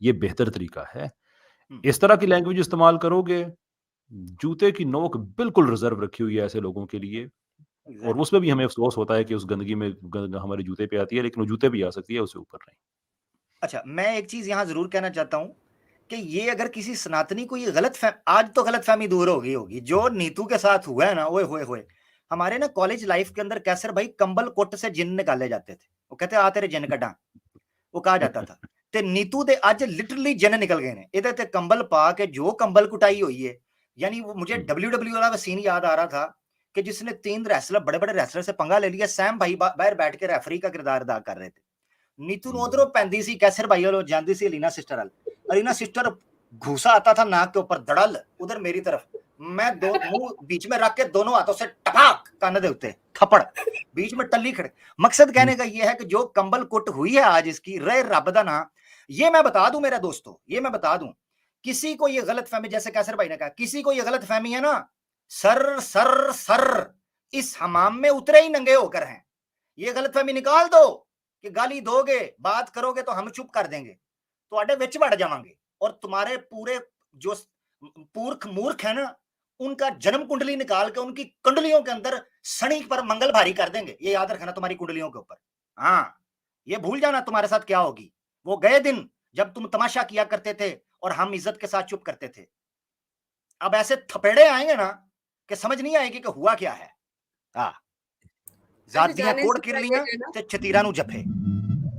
ये बेहतर तरीका है। इस तरह की लैंग्वेज इस्तेमाल करोगे, जूते की नोक बिल्कुल रिज़र्व रखी हुई है ऐसे लोगों के लिए और उसमें भी हमें अफ़सोस होता है कि उस गंदगी में गंद हमारे जूते पे आती है, लेकिन वो जूते पे आ सकती है, उससे ऊपर नहीं। अच्छा, मैं एक चीज़ यहाँ ज़रूर कहना चाहता हूँ कि ये अगर किसी सनातनी को ये आज तो गलतफ़हमी दूर हो गई होगी। जो नीतू के साथ हुआ है ना, ओए होए होए! हमारे ना कॉलेज लाइफ़ के अंदर कैसर भाई कंबल कोट से जिन निकाले जाते थे। वो कहते आ तेरे जिन कड्डां, वो कहा जाता था। ते नीतू दे आज लिटरली जिन निकल गए ने। इहदे ते कंबल पा के जो कंबल कुटाई हुई है, यानी वो मुझे डब्ल्यूडब्ल्यू वाला सीन याद आ रहा था कि जिसने 3 रेसलर बड़े-बड़े रेसलर से पंगा ले लिया। सैम भाई बाहर बैठ के रेफरी का किरदार अदा कर रहे थे। नीतू ਨੂੰ ਉਧਰੋਂ ਪੈਂਦੀ ਸੀ कैसर भाई वालों ਜਾਂਦੀ ਸੀ अलीना सिस्टर वाल। अलीना सिस्टर घूसा आता था नाक के ऊपर धड़ल उधर मेरी तरफ। मैं दो मुंह बीच में रख के दोनों हाथों से टपाक कान दे उत्ते थप्पड़ बीच में टल्ली खड़े। मकसद कहने का ये है कि जो कंबल कुट हुई है आज इसकी रे रब दा ना। ये मैं बता दूं मेरे दोस्तों, ये मैं बता दूं, किसी को ये गलत फहमी, जैसे कैसर भाई ने कहा, किसी को ये गलत फहमी है ना, सर सर सर इस हमाम में उतरे ही नंगे होकर हैं। ये गलत फहमी निकाल दो कि गाली दोगे, बात करोगे तो हम चुप कर देंगे, तो आडे विच बढ़ जावांगे और तुम्हारे पूरे जो पूर्ख मूर्ख है ना, उनका जन्म कुंडली निकाल के उनकी कुंडलियों के अंदर शनि पर मंगल भारी कर देंगे। ये याद रखना तुम्हारी कुंडलियों के ऊपर। हाँ, ये भूल जाना तुम्हारे साथ क्या होगी। वो गए दिन जब तुम तमाशा किया करते थे और हम इज्जत के साथ चुप करते थे। अब ऐसे थपेड़े आएंगे ना कि समझ नहीं आएगी कि हुआ क्या है। हाँ, ज़ादियां कोड़ किरलियां ते छतीरा नु जफे।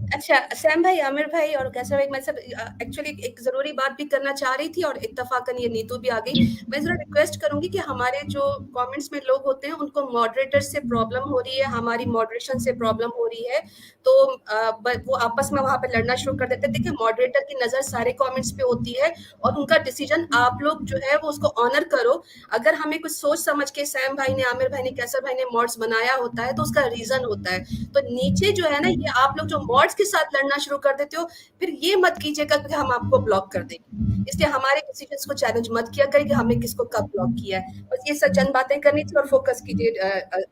अच्छा, सैम भाई, आमिर भाई और कैसर भाई, मैं सब एक्चुअली एक ज़रूरी बात भी करना चाह रही थी और इत्तफ़ाक़न ये नीतू भी आ गई। मैं ज़रा रिक्वेस्ट करूँगी कि हमारे जो कमेंट्स में लोग होते हैं, उनको मॉडरेटर से प्रॉब्लम हो रही है, हमारी मॉडरेशन से प्रॉब्लम हो रही है, तो वो आपस में वहाँ पे लड़ना शुरू कर देते हैं। देखिए, मॉडरेटर की नज़र सारे कमेंट्स पे होती है और उनका डिसीजन आप लोग जो है वो उसको ऑनर करो। अगर हमें कुछ सोच समझ के सैम भाई ने, आमिर भाई ने, कैसर भाई ने मॉड्स बनाया होता है, तो उसका रीज़न होता है। तो नीचे जो है ना, ये आप लोग जो मॉड्स के साथ लड़ना शुरू कर देते हो, फिर ये मत कीजिएगा कि हम आपको ब्लॉक कर देंगे। इसलिए हमारे डिसीजंस को चैलेंज मत किया करें कि हमने किसको कब ब्लॉक किया है। बस ये सब चंद बातें करनी थी और फोकस कीजिए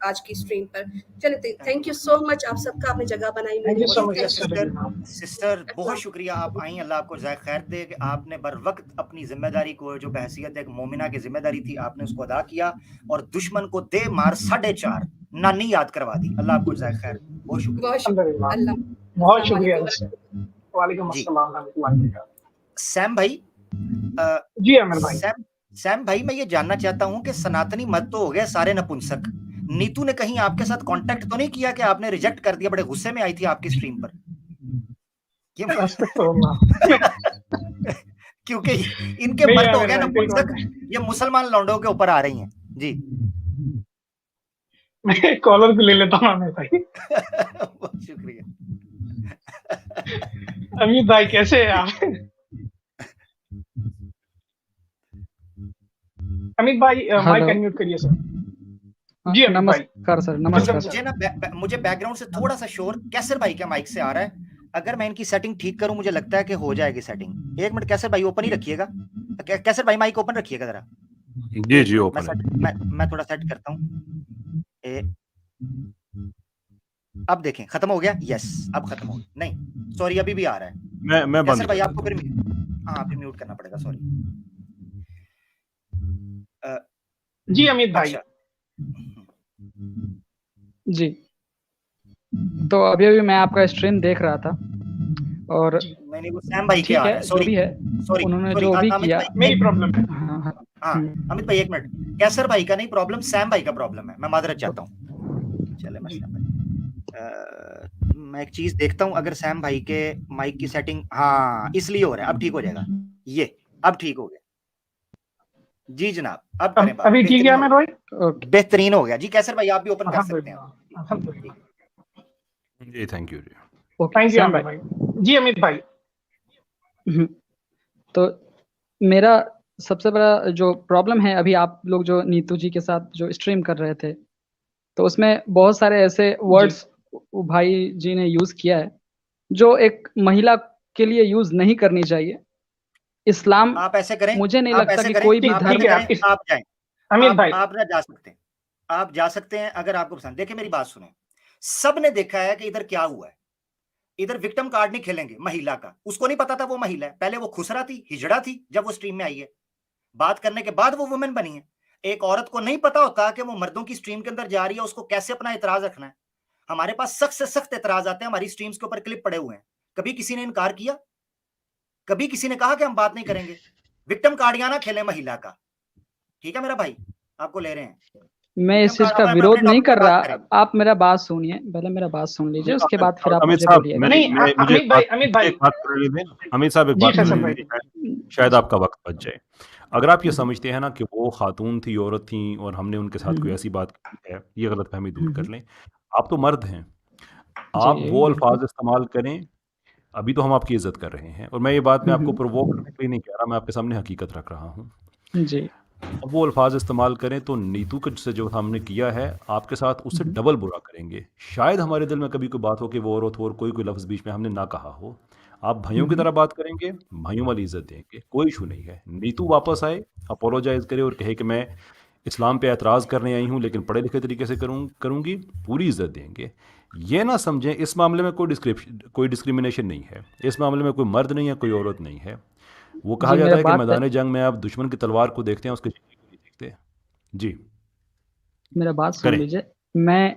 आज की स्ट्रीम पर। चलिए, थैंक यू सो मच आप सबका, आपने जगह बनाई मेरे लिए। सिस्टर बहुत शुक्रिया, आप आई, अल्लाह आपको ज़ाय खैर दे कि आपने बर वक्त अपनी जिम्मेदारी को, जो बहैसियत एक मोमिना की जिम्मेदारी थी, आपने उसको अदा किया और दुश्मन को दे मार 4.5 नानी याद करवा दी। अल्लाह आपको ज़ाय खैर, बहुत शुक्रिया। अल्लाह बहुत शुक्रिया। वालेकुम अस्सलाम। सैम भाई, जी आमिर भाई। सैम भाई, मैं ये जानना चाहता हूँ कि सनातनी मत तो हो गए सारे नपुंसक। नीतू ने कहीं आपके साथ कांटेक्ट तो नहीं किया कि आपने रिजेक्ट कर दिया? बड़े गुस्से में आई थी आपकी स्ट्रीम पर। क्योंकि इनके मर्द हो गए नपुंसक, ये मुसलमान लौंडों के ऊपर आ रही हैं। जी, मैं कॉलर को ले लेता हूँ आमिर भाई। बहुत शुक्रिया। अमित भाई कैसे हैं आप? अमित भाई माइक अनम्यूट करिए सर। जी नमस्कार सर। नमस्कार सर। मुझे ना मुझे बैकग्राउंड से थोड़ा सा शोर कैसर भाई के माइक से आ रहा है। अगर मैं इनकी सेटिंग ठीक करूं, मुझे लगता है कि हो जाएगी सेटिंग। एक मिनट कैसर भाई ओपन ही रखिएगा। कैसर भाई माइक ओपन रखिएगा जरा। जी जी ओपन है। मैं थोड़ा सेट करता हूं। अब देखें खत्म हो गया। यस, अब खत्म हो गया। नहीं सॉरी, अभी भी आ रहा है। मैं बंद भाई आपको फिर फिर म्यूट करना पड़ेगा। सॉरी जी अमित भाई। जी, तो अभी मैं आपका स्ट्रीम देख रहा था और मैंने वो सैम भाई ठीक है, जो भी है उन्होंने जो भी किया, मेरी प्रॉब्लम है। हाँ अमित भाई एक मिनट, कैसर भाई का नहीं प्रॉब्लम, सैम भाई का प्रॉब्लम है। मैं माजरत चाहता हूँ। चले मैं एक चीज देखता हूँ, अगर सैम भाई के माइक की सेटिंग, हाँ इसलिए हो रहा है। अब ठीक हो जाएगा ये, अब ठीक हो गया। जी जनाब, अब करें बात। अभी ठीक है मैं भाई, बेहतरीन हो गया जी। कैसर भाई आप भी ओपन कर सकते हैं। जी थैंक यू जी। थैंक यू भाई। जी अमित भाई। तो मेरा सबसे बड़ा जो प्रॉब्लम है, अभी आप लोग जो नीतू जी के साथ जो स्ट्रीम कर रहे थे, तो उसमें बहुत सारे ऐसे वर्ड्स भाई जी ने यूज किया है जो एक महिला के लिए यूज नहीं करनी चाहिए। इस्लाम, आप ऐसे करें, मुझे नहीं लगता कि कोई भी धर्म, आप जाएं, अमित भाई आप ना जा सकते हैं, आप जा सकते हैं अगर आपको पसंद। देखिए मेरी बात सुने, सबने देखा है कि इधर क्या हुआ है। इधर विक्टिम कार्ड नहीं खेलेंगे महिला का, उसको नहीं पता था वो महिला है, पहले वो खुसरा थी, हिजड़ा थी, जब वो स्ट्रीम में आई है, बात करने के बाद वो वुमेन बनी है। एक औरत को नहीं पता होता कि वो मर्दों की स्ट्रीम के अंदर जा रही है, उसको कैसे अपना एतराज रखना है। हमारे पास सख्त से सख्त एतराज आते हैं, हमारी स्ट्रीम्स के ऊपर क्लिप पड़े हुए हैं, कभी किसी ने इनकार किया? कभी किसी ने कहा कि हम बात नहीं करेंगे? विक्टिम कार्ड ना खेले महिला का, ठीक है मेरा भाई, आपको ले रहे हैं। मैं इस चीज का विरोध नहीं कर रहा, आप मेरा बात सुनिए, पहले मेरा बात सुन लीजिए, उसके बाद फिर आप मुझे बोलिएगा। अमित साहब एक बात, शायद आपका वक्त बच जाए। अगर आप ये समझते हैं ना कि वो खातून थी, औरत थी और हमने उनके साथ कोई ऐसी बात की है, ये गलतफहमी दूर कर लें। आप तो मर्द हैं, आप वो अल्फाज इस्तेमाल करें, अभी तो हम आपकी इज्जत कर रहे हैं, और मैं ये बात मैं आपको प्रोवोक करने के लिए नहीं कह रहा, मैं आपके सामने हकीकत रख रहा हूँ जी। अब वो अल्फाज इस्तेमाल करें तो नीतू से जो हमने किया है आपके साथ, उससे डबल बुरा करेंगे। शायद हमारे दिल में कभी कोई बात हो कि वो औरत हो और कोई लफ्ज़ बीच में हमने ना कहा हो, आप भाइयों की तरह बात करेंगे, भाइयों वाली इज्जत देंगे, कोई इशू नहीं है। नीतू वापस आए, अपोलोजाइज करे और कहे कि मैं इस्लाम पे एतराज़ करने आई हूँ लेकिन पढ़े लिखे तरीके से करूँगी, पूरी इज्जत देंगे। ये ना समझें इस मामले में कोई डिस्क्रिमिनेशन नहीं है, इस मामले में कोई मर्द नहीं है, कोई औरत नहीं है। वो कहा जाता है कि मैदान जंग में आप दुश्मन की तलवार को देखते हैं, उसके चेहरे को नहीं देखते। जी, मेरा बात सुन लीजिए, मैं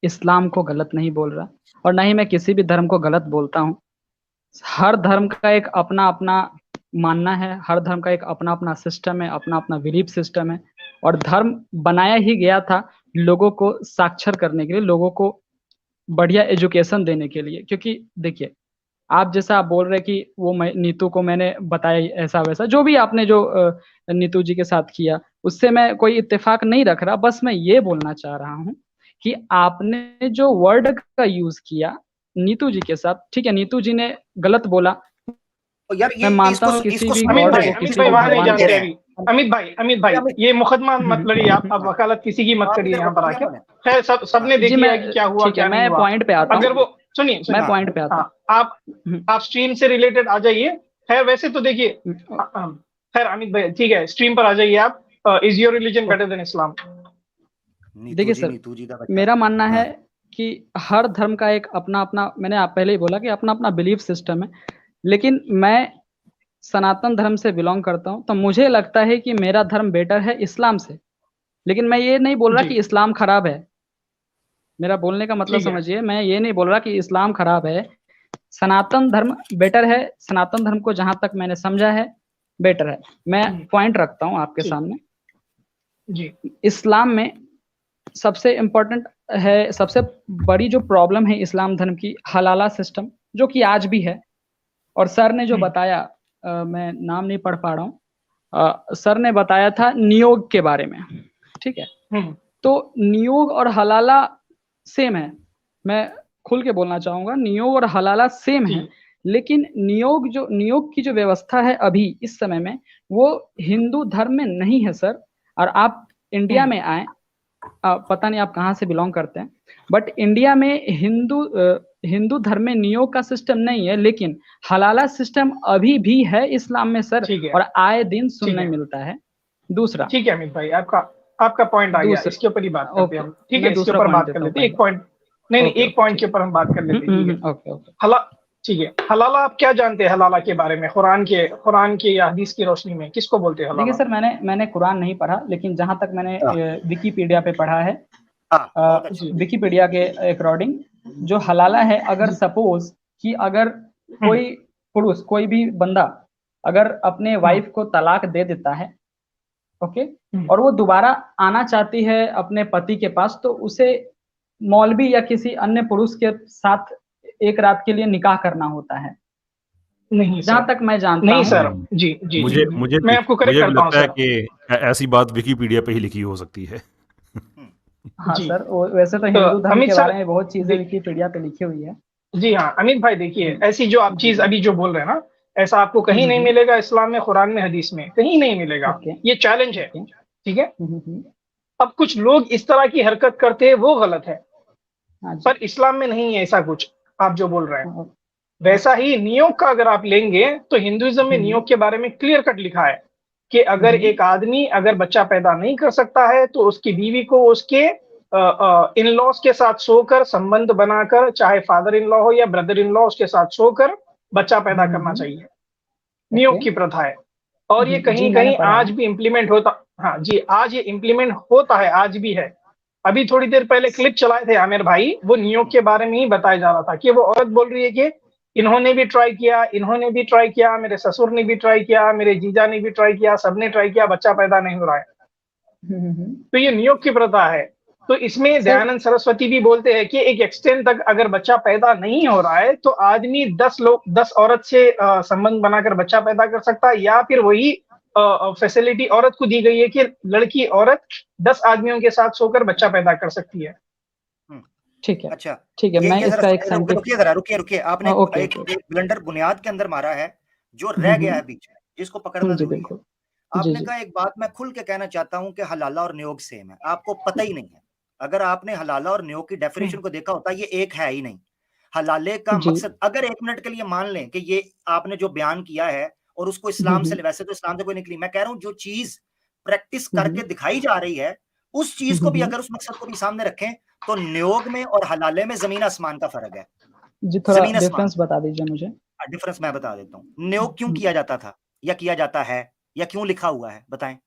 इस्लाम को गलत नहीं बोल रहा और ना ही मैं किसी भी धर्म को गलत बोलता हूँ। हर धर्म का एक अपना अपना मानना है, हर धर्म का एक अपना अपना सिस्टम है, अपना अपना बिलीफ सिस्टम है, और धर्म बनाया ही गया था लोगों को साक्षर करने के लिए, लोगों को बढ़िया एजुकेशन देने के लिए। क्योंकि देखिए, आप जैसा आप बोल रहे कि वो नीतू को मैंने बताया ऐसा वैसा, जो भी आपने जो नीतू जी के साथ किया, उससे मैं कोई इत्तेफाक नहीं रख रहा। बस मैं ये बोलना चाह रहा हूँ कि आपने जो वर्ड का यूज किया नीतू जी के साथ, ठीक है, नीतू जी ने गलत बोला, यार मैं मानता हूँ किसी भी अमित भाई ये मुकदमा मत लड़िए, आप वकालत किसी की मत करिए यहाँ पर आके। खैर सबने देखिए क्या हुआ क्या नहीं हुआ। मैं पॉइंट पे आता हूँ, अगर वो सुनिए मैं पॉइंट पे आता हूँ, आप स्ट्रीम से रिलेटेड आ जाइए। खैर वैसे तो देखिए, खैर अमित भाई ठीक है, स्ट्रीम पर आ जाइए आप। Is your religion better than Islam? देखिए सर, मेरा मानना है कि हर धर्म का एक अपना अपना, मैंने आप पहले ही बोला कि अपना अपना बिलीफ सिस्टम है, लेकिन मैं सनातन धर्म से बिलोंग करता हूं, तो मुझे लगता है कि मेरा धर्म बेटर है इस्लाम से। लेकिन मैं ये नहीं बोल रहा कि इस्लाम खराब है, मेरा बोलने का मतलब समझिए, मैं ये नहीं बोल रहा कि इस्लाम खराब है, सनातन धर्म बेटर है, सनातन धर्म को जहां तक मैंने समझा है बेटर है। मैं पॉइंट रखता हूं आपके सामने जी। इस्लाम में सबसे इम्पोर्टेंट है, सबसे बड़ी जो प्रॉब्लम है इस्लाम धर्म की, हलाला सिस्टम, जो कि आज भी है। और सर ने जो बताया, मैं नाम नहीं पढ़ पा रहा हूँ, सर ने बताया था नियोग के बारे में, ठीक है। तो नियोग और हलाला सेम है, मैं खुल के बोलना चाहूंगा, नियोग और हलाला सेम है, लेकिन नियोग की जो व्यवस्था है अभी इस समय में, वो हिंदू धर्म में नहीं है सर। और आप इंडिया में आए, पता नहीं आप कहाँ से बिलोंग करते हैं, बट इंडिया में हिंदू धर्म में नियोग का सिस्टम नहीं है, लेकिन हलाला सिस्टम अभी भी है इस्लाम में सर, और आए दिन सुनने मिलता है। दूसरा, ठीक है अमित भाई, आपका पॉइंट आ गया, इसके ऊपर ही बात करते हैं हम, ठीक है, इसके ऊपर बात कर लेते हैं। एक पॉइंट नहीं, एक पॉइंट के ऊपर हम बात कर लेते हैं। ठीक है, हलाला आप क्या जानते हैं हलाला के बारे में, कुरान के या हदीस की रोशनी में किसको बोलते हैं हलाला? देखिए सर, मैंने कुरान नहीं पढ़ा, लेकिन जहां तक मैंने विकिपीडिया पे पढ़ा है, विकिपीडिया के अकॉर्डिंग जो हलाला है, अगर सपोज कि अगर कोई पुरुष, कोई भी बंदा अगर अपने वाइफ को तलाक दे देता है, ओके, और वो दोबारा आना चाहती है अपने पति के पास, तो उसे मौलवी या किसी अन्य पुरुष के साथ एक रात के लिए निकाह करना होता है। नहीं, जहां तक मैं जानता हूं सर, जी मुझे मैं आपको करेक्ट करता हूं सर कि ऐसी बात विकिपीडिया पे ही लिखी हो सकती है। हाँ सर, वैसे तो हिंदू धर्म के बारे में बहुत चीजें विकिपीडिया पे लिखी हुई है। जी हाँ अमित भाई, देखिए ऐसी जो आप चीज अभी जो बोल रहे हैं ना, ऐसा आपको कहीं नहीं मिलेगा, इस्लाम में, कुरान में, हदीस में कहीं नहीं मिलेगा। ये चैलेंज है, ठीक है। अब कुछ लोग इस तरह की हरकत करते हैं, वो गलत है, पर इस्लाम में नहीं है ऐसा कुछ आप जो बोल रहे हैं। वैसा ही नियोग का अगर आप लेंगे तो हिंदुइज्म में नियोग के बारे में क्लियर कट लिखा है कि अगर एक आदमी अगर बच्चा पैदा नहीं कर सकता है तो उसकी बीवी को उसके इन लॉज के साथ सोकर, संबंध बनाकर, चाहे फादर इन लॉ हो या ब्रदर इन लॉ, उसके साथ सोकर बच्चा पैदा करना चाहिए। नियोग की प्रथा है, और ये कहीं कहीं आज भी इम्प्लीमेंट होता, हाँ जी, आज ये इम्प्लीमेंट होता है, आज भी है। अभी थोड़ी देर पहले क्लिप चलाए थे आमिर भाई, वो नियोग के बारे में ही बताया जा रहा था कि वो औरत बोल रही है कि इन्होंने भी ट्राई किया, इन्होंने भी ट्राई किया, मेरे ससुर ने भी ट्राई किया, मेरे जीजा ने भी ट्राई किया, सबने ट्राई किया, बच्चा पैदा नहीं हो रहा है। तो ये नियोग की प्रथा है। तो इसमें दयानंद सरस्वती भी बोलते हैं कि एक एक्सटेंट तक अगर बच्चा पैदा नहीं हो रहा है तो आदमी 10 औरत से संबंध बनाकर बच्चा पैदा कर सकता है, या फिर वही फैसिलिटी औरत को दी गई है कि लड़की औरत 10 आदमियों के साथ सोकर बच्चा पैदा कर सकती है। ठीक है, अच्छा ठीक है, मैं इसका एक रुकिए, आपने एक ब्लंडर बुनियाद के अंदर मारा है जो रह गया है बीच में, जिसको पकड़ना जरूरी है। आपने कहा, एक बात मैं खुल के कहना चाहता हूं कि हलाला और नियोग सेम है, आपको पता ही नहीं है। अगर आपने हलाला और नियोग की डेफिनेशन को देखा होता, ये एक है ही नहीं। हलाले का मकसद, अगर 1 मिनट के लिए मान लें कि ये आपने जो बयान किया है और उसको इस्लाम से, वैसे तो इस्लाम से कोई निकली, मैं कह रहा हूं जो चीज प्रैक्टिस करके दिखाई जा रही है उस चीज को भी, अगर उस मकसद को भी सामने रखें, तो नियोग में और हलाले में जमीन आसमान का फर्क है जी। थोड़ा डिफरेंस बता दीजिए मुझे। डिफरेंस मैं बता देता हूँ। नियोग क्यों किया जाता था या किया जाता है या क्यों लिखा हुआ है, बताएं।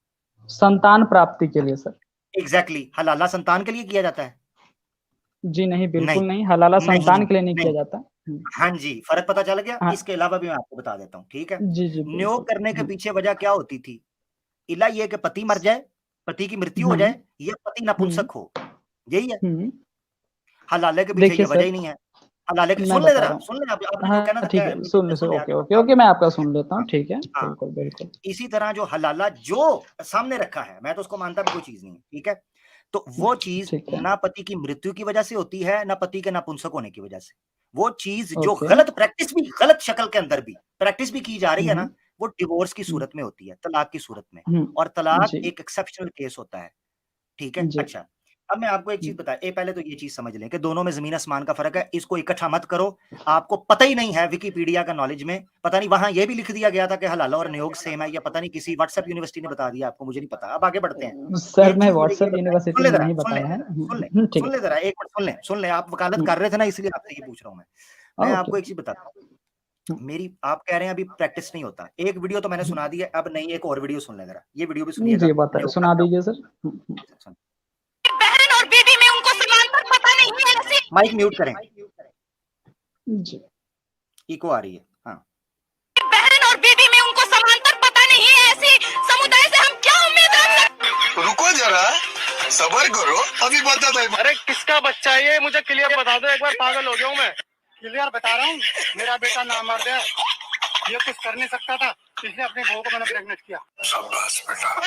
संतान प्राप्ति के लिए सर। एग्जैक्टली। हलाला संतान के लिए किया जाता है? जी नहीं, बिल्कुल नहीं, हलाला संतान के लिए नहीं किया जाता। हाँ जी, फर्क पता चल गया। इसके अलावा भी मैं आपको बता देता हूँ, ठीक है। नियोग करने के पीछे वजह क्या होती थी? इला ये कि पति मर जाए, पति की मृत्यु हो जाए, या पति नपुंसक हो, यही है। हलाले के पीछे ये वजह ही नहीं है। हलाले के, सुन ले जरा, सुन ले, आपने जो कहना था, ठीक है, सुन ले, ओके, मैं आपका सुन लेता हूँ, ठीक है, बिल्कुल। इसी तरह जो हलाला जो सामने रखा है, मैं तो उसको मानता भी कोई चीज नहीं है, ठीक है। तो वो चीज ना पति की मृत्यु की वजह से होती है, ना पति के नपुंसक होने की वजह से। वो चीज जो गलत प्रैक्टिस भी, गलत शक्ल के अंदर भी प्रैक्टिस भी की जा रही है ना, वो डिवोर्स की सूरत में होती है, तलाक की सूरत में। और तलाक एक एक्सेप्शनल केस होता है, ठीक है। अच्छा, अब मैं आपको एक चीज बता, पहले तो ये चीज समझ लें कि दोनों में जमीन आसमान का फर्क है। इसको इकट्ठा मत करो, आपको पता ही नहीं है विकिपीडिया का नॉलेज में, पता नहीं वहां ये भी लिख दिया गया था कि हलाला और नियोग सेम है, या पता नहीं किसी व्हाट्सएप यूनिवर्सिटी ने बता दिया आपको, मुझे नहीं पता। अब आगे बढ़ते हैं सर, मैं व्हाट्सएप यूनिवर्सिटी में नहीं बताया है। सुन ले जरा, एक मिनट सुन ले, आप वकालत कर रहे थे ना, इसलिए आपसे ये पूछ रहा हूँ मैं आपको एक चीज बताता हूँ। मेरी, आप कह रहे हैं अभी प्रैक्टिस नहीं होता, एक वीडियो तो मैंने सुना दी है, अब नहीं, एक और वीडियो सुन ले जरा, ये वीडियो भी सुनिएगा। सुना दीजिए सर। माइक म्यूट करें जी, इको आ रही है। हाँ, बहन और बीवी में उनको समांतर पता नहीं है, ऐसी समुदाय से हम क्या उम्मीद रख सकते? रुको जरा, सब्र करो, अभी बताता है। अरे किसका बच्चा है ये, मुझे क्लियर बता दो, एक बार पागल हो गया हूँ मैं। क्लियर बता रहा हूँ, मेरा बेटा नामर्द है, ये कुछ कर नहीं सकता था, इसलिए अपने बहू को मैंने प्रेग्नेंट किया। शाबाश बेटा,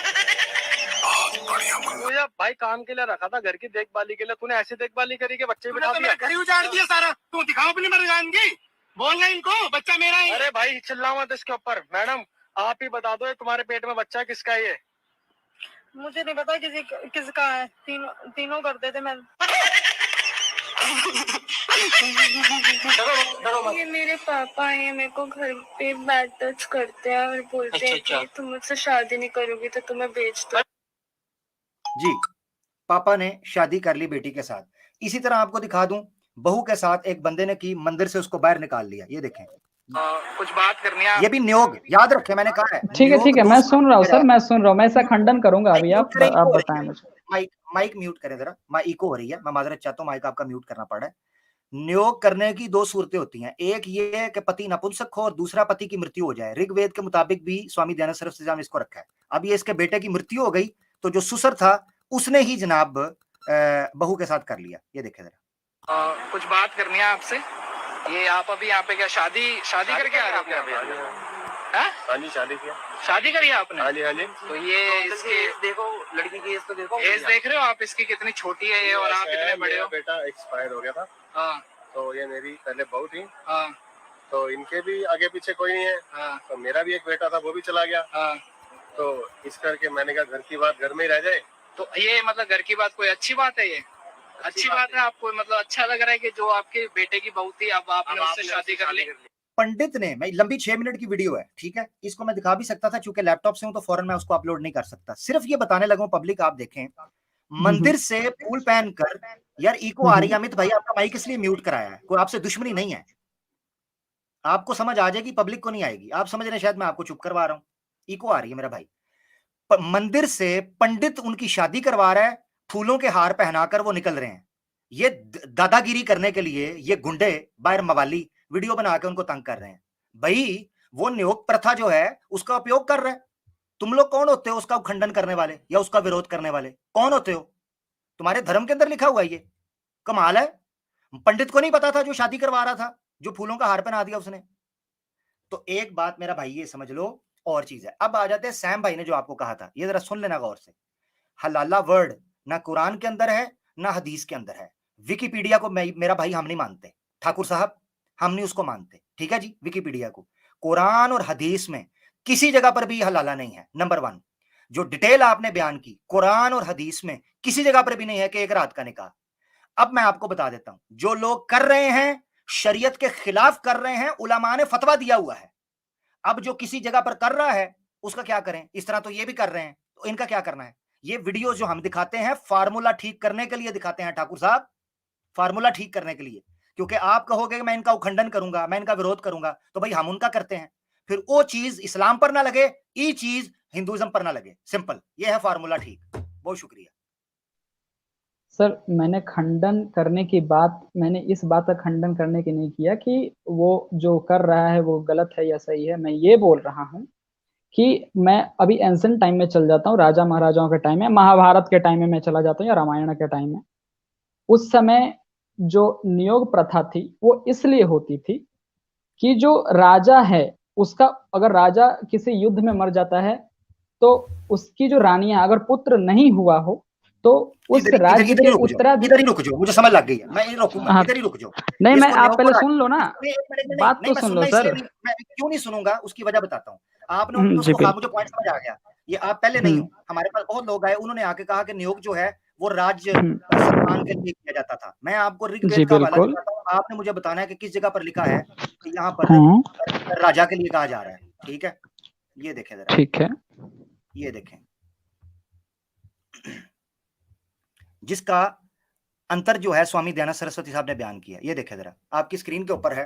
बहुत बढ़िया। मुझे भाई काम के लिए रखा था, घर की देखभाली के लिए, तूने ऐसी देखभाली करी कि बच्चे बिठा दिया। घर ही उजाड़ दिया सारा, तू दिखाओ अपनी मर्दानगी, बोलना इनको बच्चा मेरा है। अरे भाई चिल्लाओ मत इसके ऊपर। मैडम आप ही बता दो, तुम्हारे पेट में बच्चा किसका है ये? मुझे नहीं पता किसका है, तीनों करते थे मैं। ये मेरे पापा हैं, मेरे को घर पे बैड टच करते हैं और बोलते हैं कि तुम मुझसे शादी नहीं करोगी तो तुम्हें बेच दो। जी, पापा ने शादी कर ली बेटी के साथ। इसी तरह आपको दिखा दूं, बहू के साथ एक बंदे ने की, मंदिर से उसको बाहर निकाल लिया। ये देखें, कुछ बात करनी है, ये भी नियोग, याद रखें, मैंने कहा है। ठीक है, मैं सुन रहा हूँ सर, मैं इसका खंडन करूंगा अभी। आप बताएं मुझे। माइक म्यूट करें जरा, माइक इको हो रही है, मैं माजरत चाहता हूँ, माइक आपका म्यूट करना पड़ा है। नियोग करने की 2 सूरतें होती हैं, एक ये है कि पति नपुंसक हो और दूसरा पति की मृत्यु हो जाए। ऋग्वेद के मुताबिक भी स्वामी दयानंद सरस्वती जी ने इसको रखा है। अब ये इसके बेटे की मृत्यु हो गई तो जो सुसर था उसने ही जनाब बहू के साथ कर लिया। ये देखे जरा, कुछ बात करनी है आपसे। ये आप अभी यहाँ पे क्या शादी करके आ रहे हो क्या अभी? हाँ जी, शादी करी आपने? हाँ जी। तो ये इसके देखो, लड़की की एज तो देखो, एज देख रहे हो आप इसकी कितनी छोटी है ये, और आप इतने बड़े हो। बेटा एक्सपायर हो गया था। हाँ, तो ये मेरी पहले बहू थी। हाँ, तो इनके भी आगे पीछे कोई नहीं है। हाँ, तो मेरा भी एक बेटा था, वो भी चला गया। हाँ। तो इस करके मैंने कहा घर की बात घर में ही रह जाए। तो ये मतलब घर की बात कोई अच्छी बात है? ये अच्छी बात है आपको, मतलब अच्छा लग रहा है कि जो आपके बेटे की बहू थी अब आपने उससे शादी कर ली? पंडित ने, मैं लंबी 6 मिनट की वीडियो है, ठीक है, इसको मैं दिखा भी सकता था, चूंकि लैपटॉप से हूं तो फौरन मैं उसको अपलोड नहीं कर सकता। सिर्फ ये बताने लगा, पब्लिक आप देखें, मंदिर से फूल पहनकर, यार इको आ रही है अमित भाई, आपका माइक इसलिए म्यूट कराया है, कोई आपसे दुश्मनी नहीं है, आपको समझ आ जाएगी, पब्लिक को नहीं आएगी, आप समझ रहे हैं शायद मैं आपको चुप करवा रहा हूं, इको आ रही है मेरा भाई। मंदिर से पंडित उनकी शादी करवा रहा है, फूलों के हार पहनाकर वो निकल रहे हैं, ये दादागिरी करने के लिए ये गुंडे बाहर मवाली वीडियो बना के उनको तंग कर रहे हैं। भाई वो नियोग प्रथा जो है उसका उपयोग कर रहा है, तुम लोग कौन होते हो उसका खंडन करने वाले या उसका विरोध करने वाले, कौन होते हो? तुम्हारे धर्म के अंदर लिखा हुआ है ये, कमाल है। पंडित को नहीं पता था जो शादी करवा रहा था, जो फूलों का हार पहना दिया उसने। तो एक बात मेरा भाई ये समझ लो, और चीज है। अब आ जाते हैं सैम भाई ने जो आपको कहा था, ये जरा सुन लेना गौर से। हलाला वर्ड ना कुरान के अंदर है ना हदीस के अंदर है। विकिपीडिया को मेरा भाई हम नहीं मानते, ठाकुर साहब हम नहीं उसको मानते, ठीक है जी। विकिपीडिया को, कुरान और हदीस में किसी जगह पर भी हलाला नहीं है। नंबर 1, जो डिटेल आपने बयान की, कुरान और हदीस में किसी जगह पर भी नहीं है कि एक रात का निकाह। अब मैं आपको बता देता हूं, जो लोग कर रहे हैं शरीयत के खिलाफ कर रहे हैं, उलमा ने फतवा दिया हुआ है। अब जो किसी जगह पर कर रहा है उसका क्या करें? इस तरह तो ये भी कर रहे हैं, तो इनका क्या करना है? ये वीडियो जो हम दिखाते हैं फार्मूला ठीक करने के लिए दिखाते हैं ठाकुर साहब, फार्मूला ठीक करने के लिए। क्योंकि आप कहोगे कि मैं इनका खंडन करूंगा, मैं इनका विरोध करूंगा, तो भाई हम उनका करते हैं, फिर वो चीज इस्लाम पर ना लगे, ये चीज हिंदुइज्म पर ना लगे। सिंपल, ये है फार्मूला ठीक। बहुत शुक्रिया सर। मैंने खंडन करने की बात, मैंने इस बात का खंडन करने की नहीं किया कि वो जो कर रहा है वो गलत है या सही है। मैं ये बोल रहा हूँ कि मैं अभी एंशिएंट टाइम में चल जाता हूँ, राजा महाराजाओं के टाइम में, महाभारत के टाइम में मैं चला जाता हूँ, या रामायण के टाइम में। उस समय जो नियोग प्रथा थी वो इसलिए होती थी कि जो राजा है उसका, अगर राजा किसी युद्ध में मर जाता है तो उसकी जो रानियां, अगर पुत्र नहीं हुआ हो तो उस राज्य के उत्तराधिकारी। इधर ही रुक जाओ, मुझे समझ लग गई है, मैं इधर रुकूंगा, इधर ही रुक जाओ। नहीं, मैं आप पहले सुन लो ना, बात तो सुन लो सर। मैं क्यों नहीं सुनूंगा, उसकी वजह बताता हूँ। आपने उसको कहा, मुझे पॉइंट समझ आ गया। ये आप पहले नहीं हो, हमारे पास बहुत लोग आए, उन्होंने आके कहा कि नियोग जो है वो राज्य सम्मान के लिए किया जाता था। मैं आपको ऋग्वेद का हवाला देता हूं, आपने मुझे बताना है कि किस जगह पर लिखा है कि यहाँ पर राजा के लिए कहा जा रहा है। ठीक है, ये देखें जरा, ठीक है, ये देखें, जिसका अंतर जो है स्वामी दयानंद सरस्वती साहब ने बयान किया। ये देखें जरा, आपकी स्क्रीन के ऊपर है,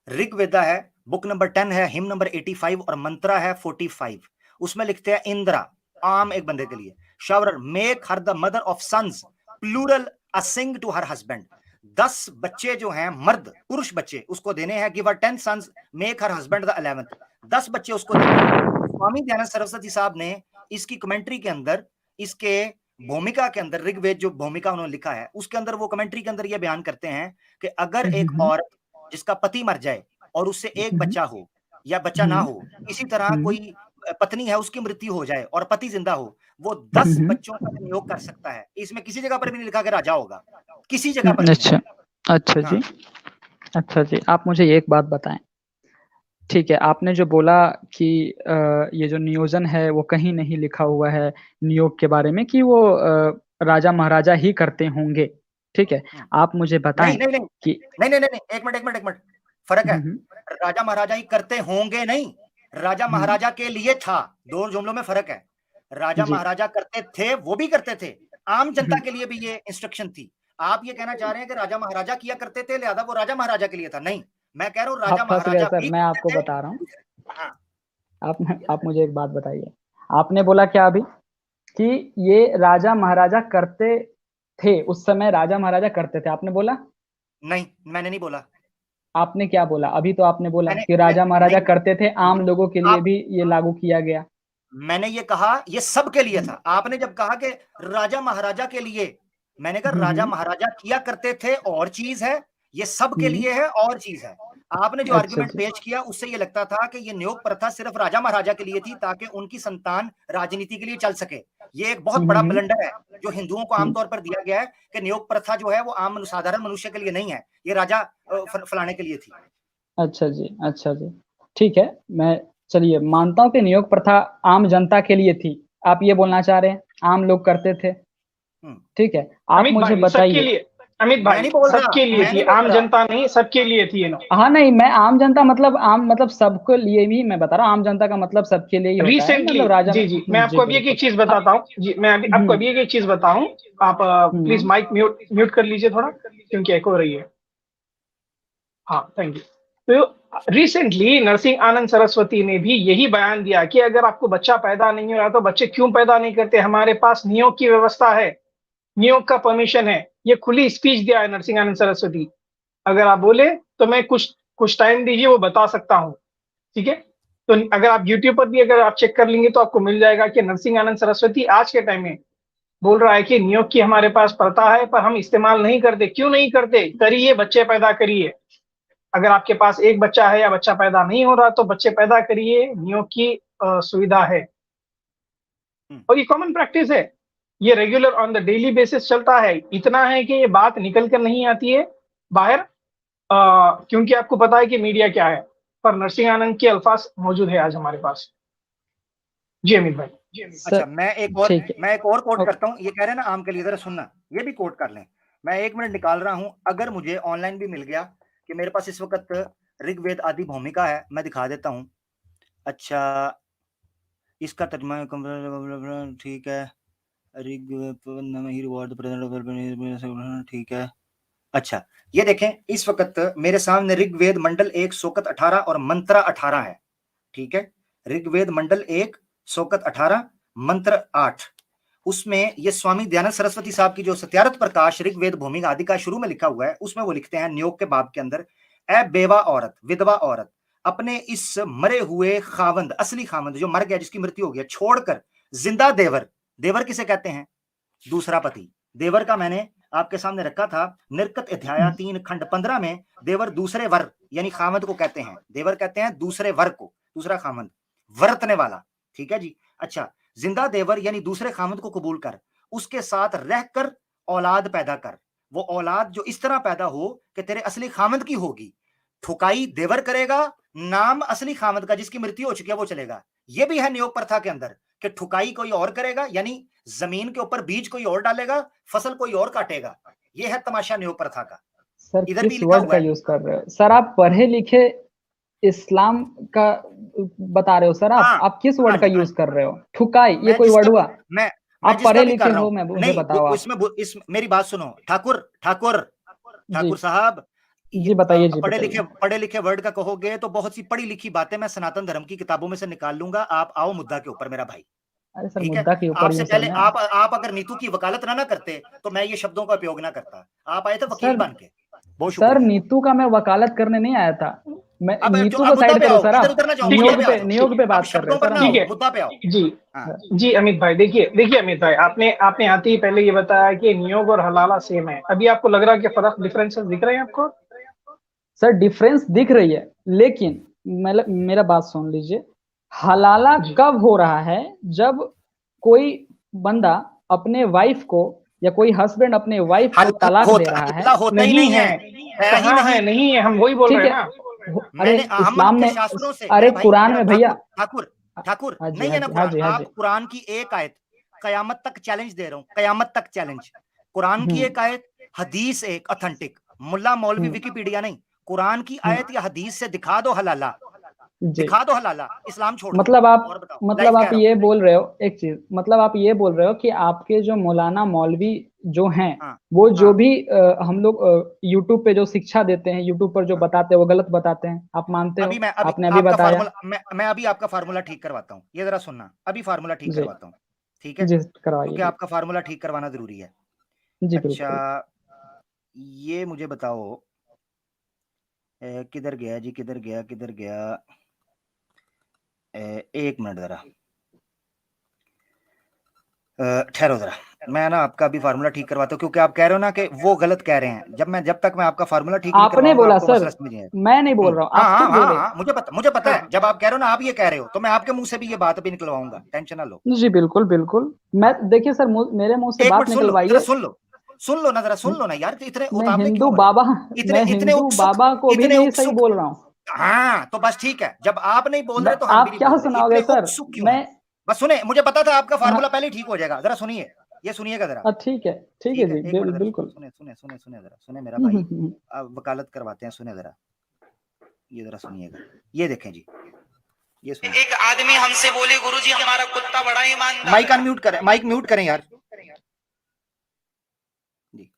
ऋग्वेदा है, बुक नंबर 10 है, हिम नंबर 85 और मंत्रा है 45। उसमें लिखते हैं इंद्रा, आम एक बंदे के लिए, shower make her the mother of sons plural a sing to her husband. 10 बच्चे जो हैं मर्द, पुरुष बच्चे उसको देने हैं। Give her 10 sons, make her husband the 11th। 10 बच्चे उसको देने हैं। स्वामी दयानंद सरस्वती साहब ने इसकी कमेंट्री के अंदर, इसके भूमिका के अंदर, ऋग्वेद जो भूमिका उन्होंने लिखा है उसके अंदर, वो कमेंट्री के अंदर ये बयान करते हैं कि अगर एक औरत जिसका पति मर जाए और उससे एक बच्चा हो या बच्चा ना हो, इसी तरह कोई पत्नी है उसकी मृत्यु हो जाए और पति जिंदा हो, वो 10 बच्चों का नियोग कर सकता है। इसमें किसी जगह पर भी नहीं लिखा कि राजा होगा, किसी जगह पर। अच्छा, अच्छा जी, अच्छा जी, आप मुझे एक बात बताएं। ठीक है, आपने जो बोला कि ये जो नियोजन है वो कहीं नहीं लिखा हुआ है नियोग के बारे में कि वो राजा महाराजा ही करते होंगे, ठीक है। आप मुझे बताएं कि नहीं, एक मिनट, फर्क है। राजा महाराजा ही करते होंगे नहीं, राजा महाराजा के लिए था, दो जुमलों में फर्क है। राजा महाराजा करते थे, वो भी करते थे, आम जनता के लिए भी ये इंस्ट्रक्शन थी। आप ये कहना चाह रहे हैं कि राजा महाराजा किया करते थे लिहाजा वो राजा महाराजा के लिए था? नहीं, मैं कह रहा हूँ राजा महाराजा सर, मैं आपको बता रहा हूँ। आप मुझे एक बात बताइए, आपने बोला क्या अभी कि ये राजा महाराजा करते थे, उस समय राजा महाराजा करते थे, आपने बोला? नहीं, मैंने नहीं बोला। आपने क्या बोला अभी? तो आपने बोला कि राजा महाराजा करते थे, आम लोगों के लिए भी ये लागू किया गया। मैंने ये कहा ये सब के लिए था। आपने जब कहा कि राजा महाराजा के लिए, मैंने कहा राजा महाराजा किया करते थे और चीज है, ये सब के लिए है और चीज है। आपने जो आर्गुमेंट पेश किया उससे ये लगता था कि ये नियोग प्रथा सिर्फ राजा महाराजा के लिए थी ताकि उनकी संतान राजनीति के लिए चल सके। ये एक बहुत बड़ा ब्लंडर है जो हिंदुओं को आमतौर पर दिया गया है कि नियोग प्रथा जो है वो आम साधारण मनुष्य के लिए नहीं है, ये राजा फलाने के लिए थी। अच्छा जी, अच्छा जी, ठीक है, मैं चलिए मानता हूँ कि नियोग प्रथा आम जनता के लिए थी। आप ये बोलना चाह रहे हैं आम लोग करते थे, ठीक है। आप मुझे बताइए, अमित भाई नहीं बोल रहा, सबके लिए मैं थी, नहीं बोल आम रहा। जनता नहीं, सबके लिए थी ये ना। हाँ नहीं, मैं आम जनता मतलब सबके लिए भी मैं बता रहा हूँ, आम जनता का मतलब सबके लिए ही होता है, रिसेंटली मतलब राजा जी मैं आपको अभी एक चीज बताता हूँ जी, मैं अभी आपको अभी एक चीज बताऊं, आप प्लीज माइक म्यूट कर लीजिए थोड़ा, क्योंकि एको हो रही है। हाँ थैंक यू। तो रिसेंटली नरसिंह आनंद सरस्वती ने भी यही बयान दिया कि अगर आपको बच्चा पैदा नहीं हो रहा तो बच्चे क्यों पैदा नहीं करते, हमारे पास नियोग की व्यवस्था है, नियोग का परमिशन है। ये खुली स्पीच दिया है नरसिंह आनंद सरस्वती। अगर आप बोले तो मैं कुछ टाइम दीजिए, वो बता सकता हूँ, ठीक है। तो अगर आप यूट्यूब पर भी अगर आप चेक कर लेंगे तो आपको मिल जाएगा कि नरसिंह आनंद सरस्वती आज के टाइम में बोल रहा है कि नियोग की हमारे पास प्रथा है पर हम इस्तेमाल नहीं करते। क्यों नहीं करते? करिए, बच्चे पैदा करिए। अगर आपके पास एक बच्चा है या बच्चा पैदा नहीं हो रहा तो बच्चे पैदा करिए, नियोग की सुविधा है और ये कॉमन प्रैक्टिस है, ये regular on the daily basis चलता है। इतना है कि ये बात निकल कर नहीं आती है बाहर, क्योंकि आपको पता है कि मीडिया क्या है, पर नरसिंह आनंद के अल्फाज मौजूद है आज हमारे पास। जी अमित भाई। अच्छा, मैं एक और कोट करता हूँ। ये कह रहे हैं ना आम के लिए, जरा सुनना, ये भी कोट कर लें। मैं 1 मिनट निकाल रहा हूँ, अगर मुझे ऑनलाइन भी मिल गया कि मेरे पास इस वक्त ऋग्वेद आदि भूमिका है, मैं दिखा देता हूँ। अच्छा, इसका तर्जुमा ठीक है, ठीक है। अच्छा, ये देखें, इस वक्त मेरे सामने ऋग्वेद मंडल 1 सोकत 18 और मंत्र 18 है, ठीक है। ऋग्वेद मंडल 1 सोकत 18 मंत्र 8, उसमें ये स्वामी दयानंद सरस्वती साहब की जो सत्यार्थ प्रकाश ऋग्वेद भूमिका आदि का शुरू में लिखा हुआ है, उसमें वो लिखते हैं नियोग के बाब के अंदर, ए बेवा औरत, विधवा औरत, अपने इस मरे हुए खावंद, असली खावंद जो मर गया, जिसकी मृत्यु हो गया, छोड़कर जिंदा देवर, देवर किसे कहते हैं? दूसरा पति। देवर का मैंने आपके सामने रखा था, निर्कत अध्याय 3 खंड 15 में देवर दूसरे वर यानी खामद को कहते हैं। देवर कहते हैं दूसरे वर को, दूसरा खामद, वरतने वाला, ठीक है जी। अच्छा, जिंदा देवर यानी दूसरे खामद को कबूल कर, उसके साथ रहकर औलाद पैदा कर, वो औलाद जो इस तरह पैदा हो कि तेरे असली खामद की होगी। ठुकाई देवर करेगा, नाम असली खामद का जिसकी मृत्यु हो चुकी है वो चलेगा। ये भी है नियोग प्रथा के अंदर कि ठुकाई कोई और करेगा, यानी जमीन के ऊपर बीज कोई और डालेगा, फसल कोई और काटेगा। ये है तमाशा नियोग प्रथा का। सर इधर किस वर्ड का यूज कर रहे हो सर? आप पढ़े लिखे इस्लाम का बता रहे हो सर? आप किस वर्ड का यूज कर रहे हो? ठुकाई, ये कोई वर्ड हुआ? आप पढ़े लिखे हो, मैं मुझे बताओ। मेरी बात सुनो, ठाकुर साहब, जी बताइए जी। पढ़े लिखे वर्ड का कहोगे तो बहुत सी पढ़ी लिखी बातें मैं सनातन धर्म की किताबों में से निकाल लूंगा। आप आओ मुद्दा के ऊपर मेरा भाई। अरे सर मुद्दा के ऊपर आपसे पहले आप अगर नीतू की वकालत ना करते तो मैं ये शब्दों का उपयोग ना करता। आप आए थे वकील बन के, बहुत सर नीतू का मैं वकालत करने नहीं आया था। मैं नीतू को साइड करो सर, आप नियोग पे बात कर रहे हैं सर। ठीक है, मुद्दा पे आओ। जी अमित भाई, देखिए अमित भाई, आपने आते ही पहले ये बताया कि नियोग और हलाला सेम है। अभी आपको लग रहा है कि फर्क, डिफरेंसेस दिख रहे हैं आपको? सर डिफरेंस दिख रही है, लेकिन मेरा बात सुन लीजिए। हलाला कब हो रहा है? जब कोई बंदा अपने वाइफ को या कोई हस्बैंड अपने वाइफ को तलाक दे रहा है। नहीं है, कहाँ है? नहीं है, हम वही बोल रहे हैं ना। अरे इस्लाम में, अरे कुरान में भैया, ठाकुर नहीं है ना। आप कुरान की एक आयत, कयामत तक चैलेंज दे रहा हूँ, कयामत तक चैलेंज। कुरान की एक आयत, हदीस एक ऑथेंटिक, मुल्ला मौलवी विकिपीडिया नहीं, कुरान की आयत या हदीस से दिखा दो हलाला, दिखा दो हलाला, इस्लाम छोड़ दो। मतलब आप ये बोल रहे हो, एक चीज, मतलब आप ये बोल रहे हो कि आपके जो मौलाना मौलवी जो हैं, वो जो भी हम लोग यूट्यूब पे जो शिक्षा देते हैं, यूट्यूब पर जो बताते हैं वो गलत बताते हैं, आप मानते हो? आपने अभी बताया। मैं अभी आपका फार्मूला ठीक करवाता हूँ, ये जरा सुनना, अभी फार्मूला ठीक करवाता हूँ, ठीक है? जी करवाइए, क्योंकि आपका फार्मूला ठीक करवाना जरूरी है। अच्छा, ये मुझे बताओ, किधर गया जी, किधर गया? एक मिनट जरा ठहरो जरा, मैं ना आपका भी फार्मूला ठीक करवाता हूँ, क्योंकि आप कह रहे हो ना कि वो गलत कह रहे हैं। जब तक मैं आपका फार्मूला ठीक नहीं आपने बोला सर, मैं नहीं बोल रहा हूँ। हाँ, मुझे पता है। जब आप कह रहे हो ना, आप ये कह रहे हो, तो मैं आपके मुंह से भी ये बात भी निकलवाऊंगा, टेंशन ना लो। जी बिल्कुल। मैं देखिए सर, मेरे मुंह से बात निकलवाइए। सुन लो ना जरा, सुन लो ना यार, इतने हिंदू बाबा को भी नहीं सही बोल रहा हूँ। हाँ तो बस ठीक है, जब आप नहीं बोल रहे तो आप क्या सुनाओगे सर? बस सुने, मुझे पता था आपका फार्मूला पहले ठीक हो जाएगा। जरा सुनिए, ये सुनिएगा जरा। ठीक है जी, एक मिनट जरा, बिल्कुल। सुने जरा, सुने मेरा भाई, अब वकालत करवाते हैं, सुने जरा, ये जरा सुनिएगा, ये देखें जी, ये सुनिए। एक आदमी हमसे बोले गुरुजी हमारा कुत्ता बड़ा ईमानदार, माइक अनम्यूट करें, माइक म्यूट करें यार जी,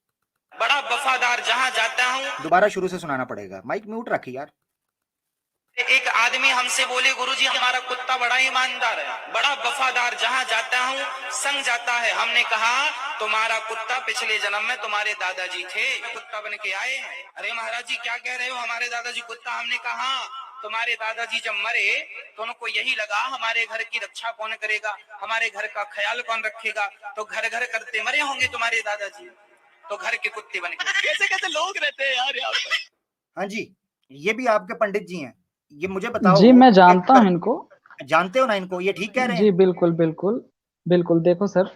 बड़ा वफादार, जहां जाता हूँ। दोबारा शुरू से सुनाना पड़ेगा, माइक म्यूट रखिए यार। एक आदमी हमसे बोले गुरुजी हमारा कुत्ता बड़ा ईमानदार है, बड़ा वफादार, जहां जाता हूँ संग जाता है। हमने कहा तुम्हारा कुत्ता पिछले जन्म में तुम्हारे दादाजी थे, कुत्ता बन के आए हैं। अरे महाराज जी क्या कह रहे हो, हमारे दादाजी कुत्ता? हमने कहा तुम्हारे दादाजी जब मरे तो उनको यही लगा हमारे घर की रक्षा कौन करेगा, हमारे घर का ख्याल कौन रखेगा, तो घर घर करते मरे होंगे तुम्हारे दादाजी, तो घर के कुत्ते बन गए। कैसे कैसे लोग रहते हैं यार यहाँ पर। हाँ जी, ये भी आपके पंडित जी हैं, ये मुझे बताओ जी मैं जानता हूँ इनको। जानते हो ना इनको, ये ठीक कह रहे हैं? जी बिल्कुल बिल्कुल बिल्कुल। देखो सर,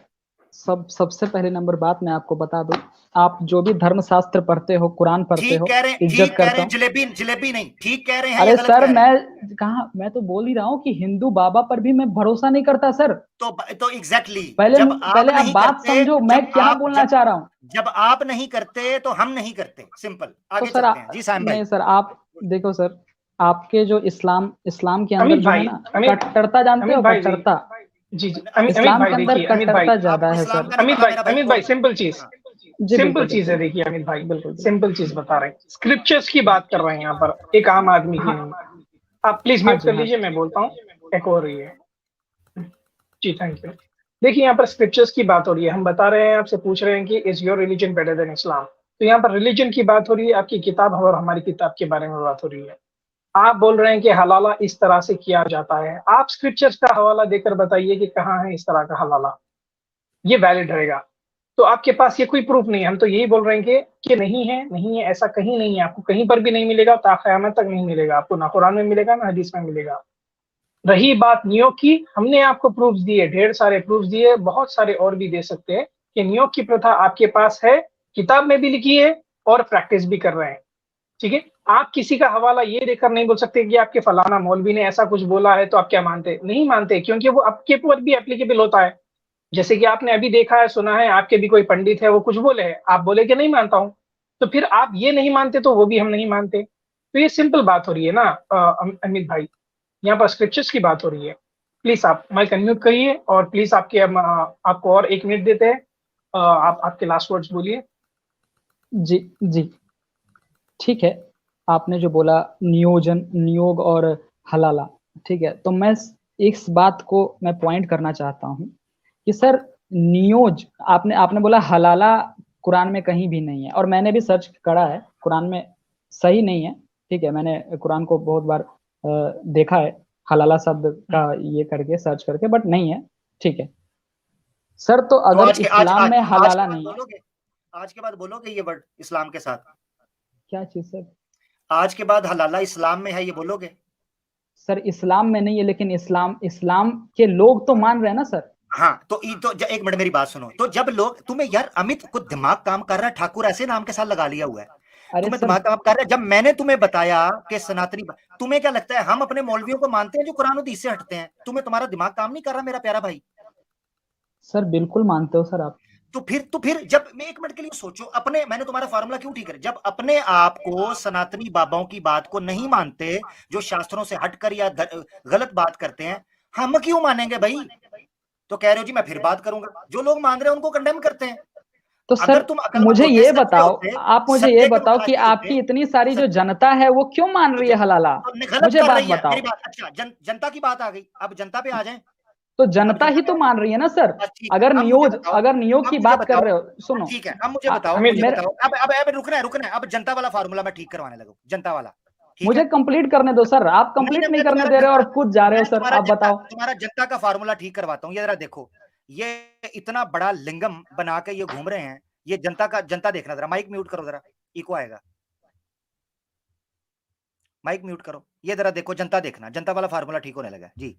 सबसे पहले नंबर बात मैं आपको बता दूं, आप जो भी धर्मशास्त्र पढ़ते हो, कुरान पढ़ते हो, इज्जत करता हूँ। जलेबी नहीं, ठीक कह रहे हैं। अरे सर मैं कहा, मैं तो बोल ही रहा हूँ कि हिंदू बाबा पर भी मैं भरोसा नहीं करता सर। तो एग्जैक्टली पहले आप बात समझो, मैं क्या बोलना चाह रहा हूँ। जब आप नहीं करते तो हम नहीं करते, सिंपल। आगे तो सर चलते हैं जी साहब भाई। नहीं सर, आप देखो सर, आपके जो इस्लाम के अंदर जो है ना कट्टरता, जानते हो कट्टरता? जी इस्लाम के अंदर कट्टरता ज्यादा है सर। अमित भाई सिंपल चीज है, देखिए अमित भाई बिल्कुल सिंपल चीज बता रहे हैं, स्क्रिप्चर्स की बात कर रहे हैं यहाँ पर, एक आम आदमी की नहीं। आप प्लीज म्यूट कर लीजिए, मैं बोलता हूँ, एक हो रही है जी, थैंक यू। देखिए यहाँ पर स्क्रिप्चर्स की बात हो रही है, हम बता रहे हैं, आपसे पूछ रहे हैं कि is your religion better than Islam. तो यहाँ पर रिलीजन की बात हो रही है, आपकी किताब और हमारी किताब के बारे में बात हो रही है। आप बोल रहे हैं कि हलाला इस तरह से किया जाता है, आप स्क्रिप्चर्स का हवाला देकर बताइए कि कहाँ है इस तरह का हलाला, ये वैलिड रहेगा। तो आपके पास ये कोई प्रूफ नहीं है, हम तो यही बोल रहे हैं कि नहीं है, ऐसा कहीं नहीं है, आपको कहीं पर भी नहीं मिलेगा, ता क़यामत तक नहीं मिलेगा आपको, ना कुरान में मिलेगा ना हदीस में मिलेगा। रही बात नियोग की, हमने आपको प्रूफ दिए, ढेर सारे प्रूफ दिए, बहुत सारे और भी दे सकते हैं कि नियोग की प्रथा आपके पास है, किताब में भी लिखी है और प्रैक्टिस भी कर रहे हैं, ठीक है। आप किसी का हवाला ये देकर नहीं बोल सकते कि आपके फलाना मौलवी ने ऐसा कुछ बोला है तो आप क्या मानते? नहीं मानते, क्योंकि वो आपके ऊपर भी एप्लीकेबल होता है। जैसे कि आपने अभी देखा है, सुना है, आपके भी कोई पंडित है, वो कुछ बोले है, आप बोले कि नहीं मानता हूं, तो फिर आप ये नहीं मानते तो वो भी हम नहीं मानते। तो ये सिंपल बात हो रही है ना अमित भाई, यहाँ पर स्क्रिप्चर्स की बात हो रही है। प्लीज आप माइक अनम्यूट करिए और प्लीज आपको और 1 मिनट देते हैं, आप आपके लास्ट वर्ड्स बोलिए। जी ठीक है, आपने जो बोला नियोग और हलाला, ठीक है, तो मैं इस बात को मैं पॉइंट करना चाहता हूँ कि सर नियोज, आपने बोला हलाला कुरान में कहीं भी नहीं है, और मैंने भी सर्च करा है, कुरान में सही नहीं है, ठीक है, मैंने कुरान को बहुत बार देखा है हलाला शब्द का ये करके सर्च करके, बट नहीं है, ठीक है सर। तो अगर इस्लाम में हलाला नहीं है, आज के बाद बोलोगे ये वर्ड इस्लाम के साथ? क्या चीज सर? आज के बाद हलाला इस्लाम में है, ये बोलोगे? सर इस्लाम में नहीं है, लेकिन इस्लाम के लोग तो मान रहे हैं ना सर। हाँ, तो एक मिनट मेरी बात सुनो। तो जब लोग तुम्हें, यार अमित को दिमाग काम कर रहा है, ठाकुर ऐसे नाम के साथ लगा लिया हुआ है, तुम्हें दिमाग काम कर रहा है। जब मैंने तुम्हें बताया कि सनातनी, तुम्हें क्या लगता है हम अपने मौलवियों को मानते हैं जो कुरान हदीस से हटते हैं? तुम्हारा दिमाग काम नहीं कर रहा मेरा प्यारा भाई? सर बिल्कुल मानते हो सर आप। तो फिर जब मैं 1 मिनट के लिए सोचो, मैंने तुम्हारा फार्मूला क्यों ठीक है, जब अपने आप को सनातनी बाबाओं की बात को नहीं मानते, जो शास्त्रों से हटकर या गलत बात करते हैं, हम क्यों मानेंगे भाई? तो कह रहे हो जी मैं फिर बात करूंगा, जो लोग मान रहे हैं उनको कंडेम करते हैं। तो सर मुझे ये बताओ, आप मुझे ये बताओ कि आपकी इतनी सारी जो जनता है वो क्यों मान रही है हलाला? मुझे बात बताओ। अच्छा, जनता की बात आ गई, अब जनता पे आ जाए। तो जनता ही तो मान रही है ना सर। अगर नियोग की बात कर रहे हो, सुनो ठीक है, अब मुझे बताओ, अब रुकना है, अब जनता वाला फार्मूला मैं ठीक करवाने लगा, जनता वाला। मुझे कंप्लीट करने दो सर, आप कंप्लीट नहीं करने दे रहे हो और खुद जा रहे हो सर, आप बताओ। तुम्हारा जनता का फार्मूला ठीक करवाता हूँ, ये जरा देखो, ये इतना बड़ा लिंगम बना के ये घूम रहे हैं, ये जनता देखना जरा, माइक म्यूट करो जरा, इको आएगा, माइक म्यूट करो, ये जरा देखो, जनता देखना, जनता वाला फार्मूला ठीक होने लगा जी।